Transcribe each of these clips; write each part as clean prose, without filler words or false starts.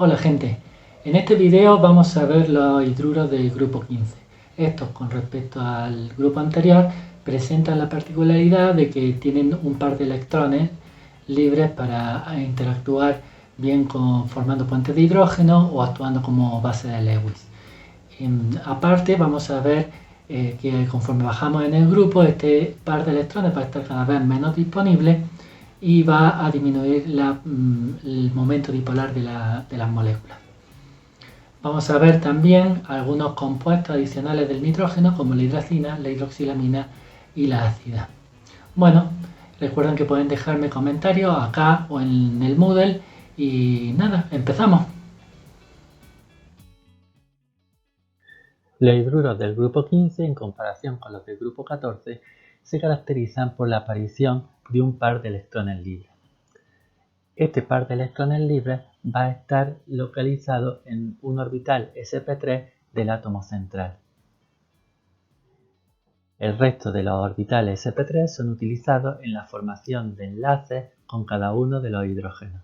Hola gente, en este video vamos a ver los hidruros del grupo 15. Estos, con respecto al grupo anterior, presentan la particularidad de que tienen un par de electrones libres para interactuar bien formando puentes de hidrógeno o actuando como base de Lewis. Aparte vamos a ver que conforme bajamos en el grupo, este par de electrones va a estar cada vez menos disponible y va a disminuir el momento dipolar de las moléculas. Vamos a ver también algunos compuestos adicionales del nitrógeno como la hidracina, la hidroxilamina y la ácida. Bueno, recuerden que pueden dejarme comentarios acá o en el Moodle y nada, empezamos. Los hidruros del grupo 15, en comparación con los del grupo 14, se caracterizan por la aparición de un par de electrones libres. Este par de electrones libres va a estar localizado en un orbital sp3 del átomo central. El resto de los orbitales sp3 son utilizados en la formación de enlaces con cada uno de los hidrógenos.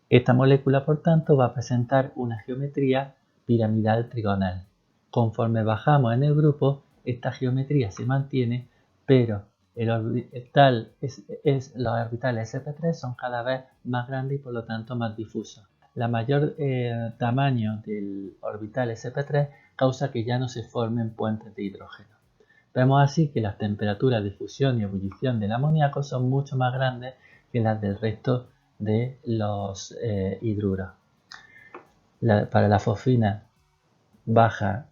Esta molécula, por tanto, va a presentar una geometría piramidal trigonal. Conforme bajamos en el grupo, esta geometría se mantiene, pero los orbitales sp3 son cada vez más grandes y por lo tanto más difusos. La mayor tamaño del orbital sp3 causa que ya no se formen puentes de hidrógeno. Vemos así que las temperaturas de fusión y ebullición del amoníaco son mucho más grandes que las del resto de los hidruros. Para la fosfina baja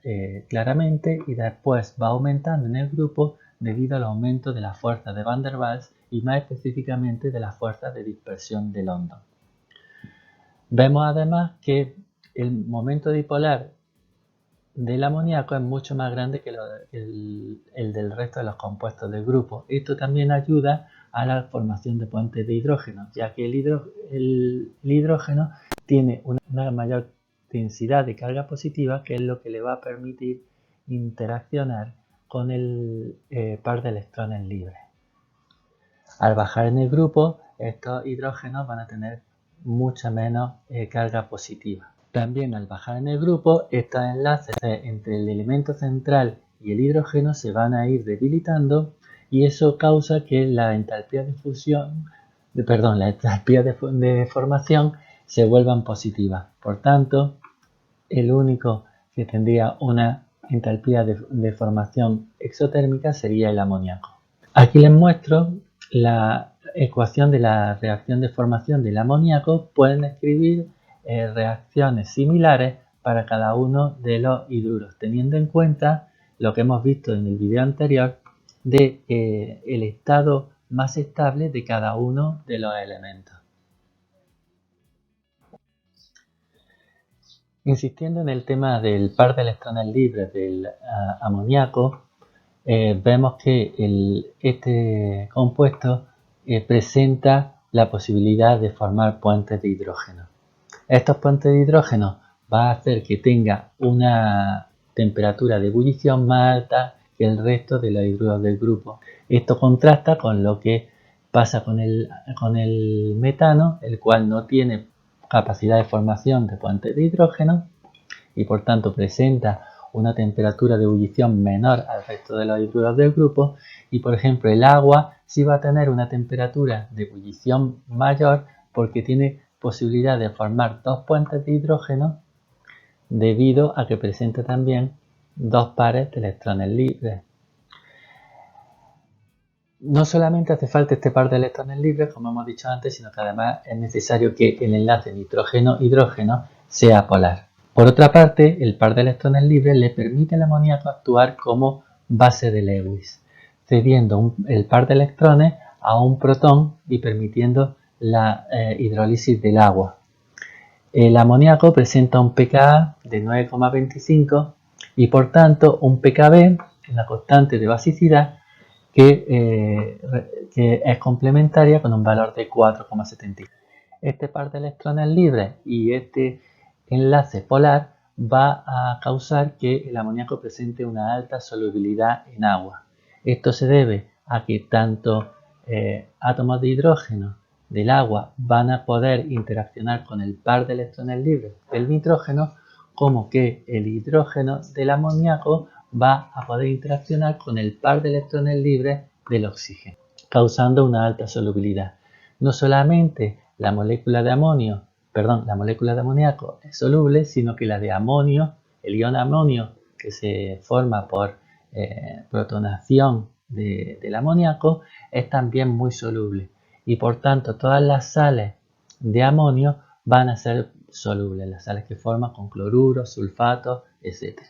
claramente y después va aumentando en el grupo debido al aumento de la fuerza de Van der Waals y más específicamente de la fuerza de dispersión de London. Vemos además que el momento dipolar del amoníaco es mucho más grande que el del resto de los compuestos del grupo. Esto también ayuda a la formación de puentes de hidrógeno, ya que el hidrógeno tiene una mayor densidad de carga positiva, que es lo que le va a permitir interaccionar con el par de electrones libres. Al bajar en el grupo, estos hidrógenos van a tener mucha menos carga positiva. También al bajar en el grupo, estos enlaces entre el elemento central y el hidrógeno se van a ir debilitando y eso causa que la entalpía de formación se vuelvan positivas. Por tanto, el único que tendría una entalpía de formación exotérmica sería el amoníaco. Aquí les muestro la ecuación de la reacción de formación del amoníaco. Pueden escribir reacciones similares para cada uno de los hidruros, teniendo en cuenta lo que hemos visto en el video anterior de el estado más estable de cada uno de los elementos. Insistiendo en el tema del par de electrones libres del amoníaco, vemos que este compuesto presenta la posibilidad de formar puentes de hidrógeno. Estos puentes de hidrógeno van a hacer que tenga una temperatura de ebullición más alta que el resto de los hidruros del grupo. Esto contrasta con lo que pasa con el metano, el cual no tiene capacidad de formación de puentes de hidrógeno y por tanto presenta una temperatura de ebullición menor al resto de los hidruros del grupo, y por ejemplo el agua sí va a tener una temperatura de ebullición mayor porque tiene posibilidad de formar dos puentes de hidrógeno debido a que presenta también dos pares de electrones libres. No solamente hace falta este par de electrones libres, como hemos dicho antes, sino que además es necesario que el enlace nitrógeno-hidrógeno sea polar. Por otra parte, el par de electrones libres le permite al amoníaco actuar como base de Lewis, cediendo el par de electrones a un protón y permitiendo la hidrólisis del agua. El amoníaco presenta un pKa de 9,25 y por tanto un pKb, la constante de basicidad, que es complementaria con un valor de 4,75. Este par de electrones libres y este enlace polar va a causar que el amoníaco presente una alta solubilidad en agua. Esto se debe a que tanto átomos de hidrógeno del agua van a poder interaccionar con el par de electrones libres del nitrógeno, como que el hidrógeno del amoníaco va a poder interaccionar con el par de electrones libres del oxígeno, causando una alta solubilidad. No solamente la molécula de amoníaco es soluble, sino que la de amonio, el ion amonio que se forma por protonación del amoníaco, es también muy soluble y por tanto todas las sales de amonio van a ser solubles, las sales que forman con cloruro, sulfato, etc.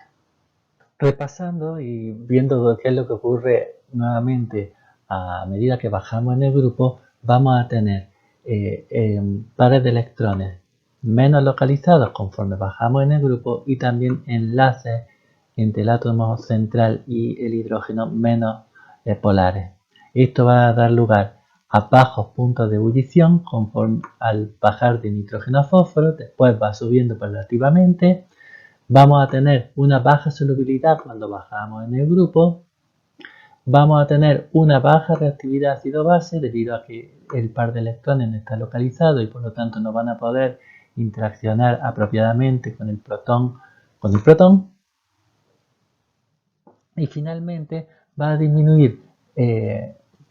Repasando y viendo qué es lo que ocurre nuevamente a medida que bajamos en el grupo, vamos a tener pares de electrones menos localizados conforme bajamos en el grupo y también enlaces entre el átomo central y el hidrógeno menos polares. Esto va a dar lugar a bajos puntos de ebullición conforme al bajar de nitrógeno a fósforo, después va subiendo paulativamente. Vamos a tener una baja solubilidad cuando bajamos en el grupo. Vamos a tener una baja reactividad ácido-base debido a que el par de electrones no está localizado y por lo tanto no van a poder interaccionar apropiadamente con el protón. Y finalmente va a disminuir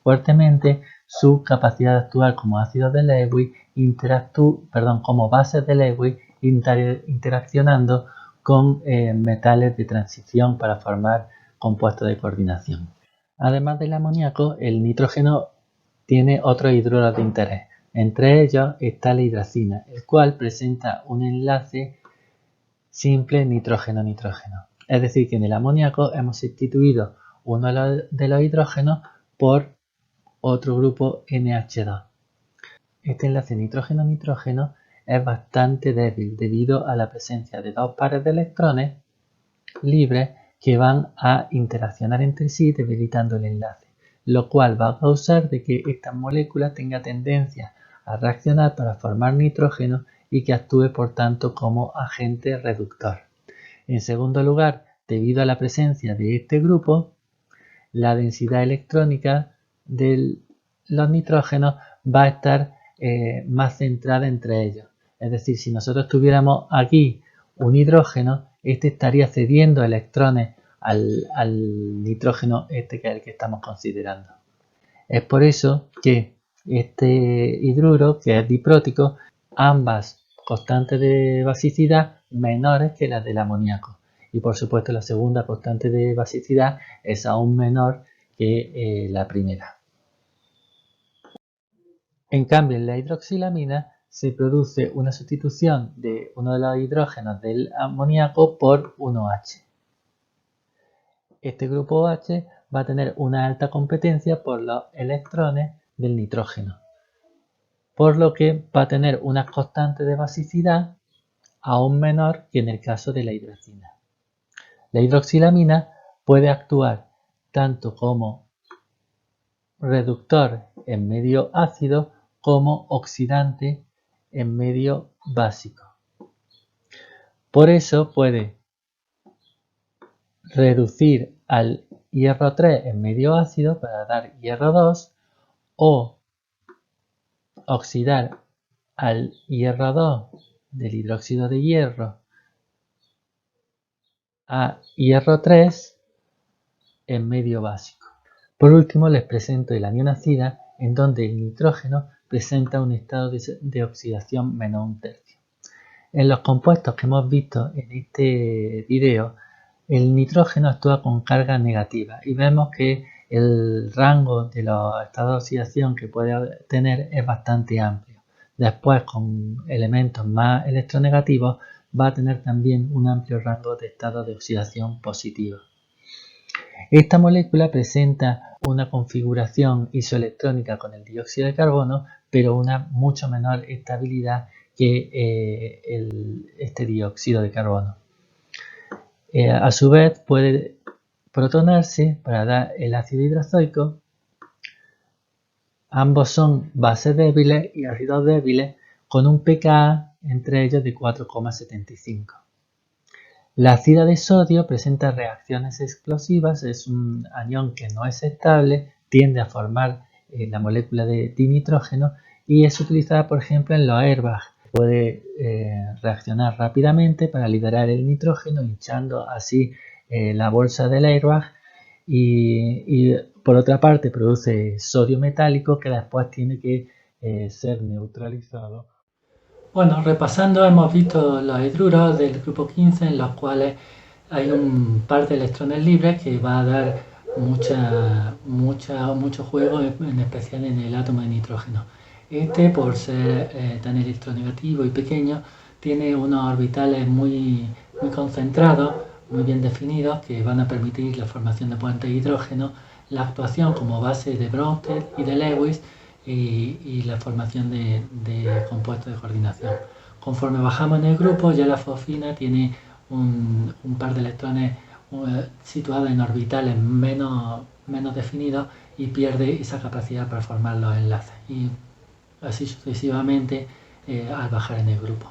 fuertemente su capacidad de actuar como ácidos de Lewis, como bases de Lewis, interaccionando con metales de transición para formar compuestos de coordinación. Además del amoníaco, el nitrógeno tiene otros hidruros de interés. Entre ellos está la hidracina, el cual presenta un enlace simple nitrógeno-nitrógeno. Es decir, que en el amoníaco hemos sustituido uno de los hidrógenos por otro grupo NH2. Este enlace nitrógeno-nitrógeno es bastante débil debido a la presencia de dos pares de electrones libres que van a interaccionar entre sí debilitando el enlace, lo cual va a causar de que esta molécula tenga tendencia a reaccionar para formar nitrógeno y que actúe por tanto como agente reductor. En segundo lugar, debido a la presencia de este grupo, la densidad electrónica de los nitrógenos va a estar más centrada entre ellos. Es decir, si nosotros tuviéramos aquí un hidrógeno, este estaría cediendo electrones al nitrógeno que es el que estamos considerando. Es por eso que este hidruro, que es diprótico, ambas constantes de basicidad menores que las del amoníaco. Y por supuesto la segunda constante de basicidad es aún menor que la primera. En cambio, en la hidroxilamina se produce una sustitución de uno de los hidrógenos del amoníaco por 1H. Este grupo OH va a tener una alta competencia por los electrones del nitrógeno, por lo que va a tener una constante de basicidad aún menor que en el caso de la hidracina. La hidroxilamina puede actuar tanto como reductor en medio ácido como oxidante en medio básico. Por eso puede reducir al hierro 3 en medio ácido para dar hierro 2 o oxidar al hierro 2 del hidróxido de hierro a hierro 3 en medio básico. Por último les presento el anión acida, en donde el nitrógeno presenta un estado de oxidación menos un tercio. En los compuestos que hemos visto en este video, el nitrógeno actúa con carga negativa y vemos que el rango de los estados de oxidación que puede tener es bastante amplio. Después, con elementos más electronegativos, va a tener también un amplio rango de estados de oxidación positiva. Esta molécula presenta una configuración isoelectrónica con el dióxido de carbono, pero una mucho menor estabilidad que este dióxido de carbono. A su vez puede protonarse para dar el ácido hidrozoico. Ambos son bases débiles y ácidos débiles con un pKa entre ellos de 4,75. La ácida de sodio presenta reacciones explosivas, es un anión que no es estable, tiende a formar la molécula de dinitrógeno y es utilizada, por ejemplo, en los airbags. Puede reaccionar rápidamente para liberar el nitrógeno, hinchando así la bolsa del airbag, y por otra parte produce sodio metálico que después tiene que ser neutralizado. Bueno, repasando, hemos visto los hidruros del grupo 15 en los cuales hay un par de electrones libres que va a dar mucho juego, en especial en el átomo de nitrógeno. Este, por ser tan electronegativo y pequeño, tiene unos orbitales muy concentrados, muy bien definidos, que van a permitir la formación de puentes de hidrógeno, la actuación como base de Bronsted y de Lewis, y la formación de compuestos de coordinación. Conforme bajamos en el grupo, ya la fosfina tiene un par de electrones situados en orbitales menos definidos y pierde esa capacidad para formar los enlaces, y así sucesivamente al bajar en el grupo.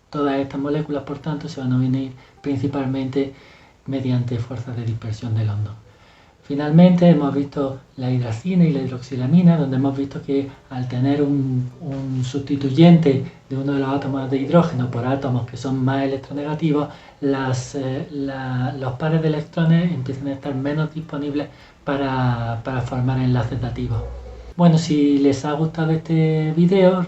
Todas estas moléculas, por tanto, se van a unir principalmente mediante fuerzas de dispersión de London. Finalmente hemos visto la hidracina y la hidroxilamina, donde hemos visto que al tener un sustituyente de uno de los átomos de hidrógeno por átomos que son más electronegativos, los pares de electrones empiezan a estar menos disponibles para formar enlaces dativos. Bueno, si les ha gustado este video,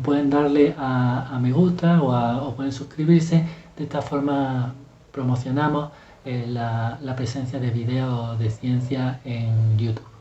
pueden darle a me gusta o pueden suscribirse. De esta forma promocionamos la presencia de videos de ciencia en YouTube.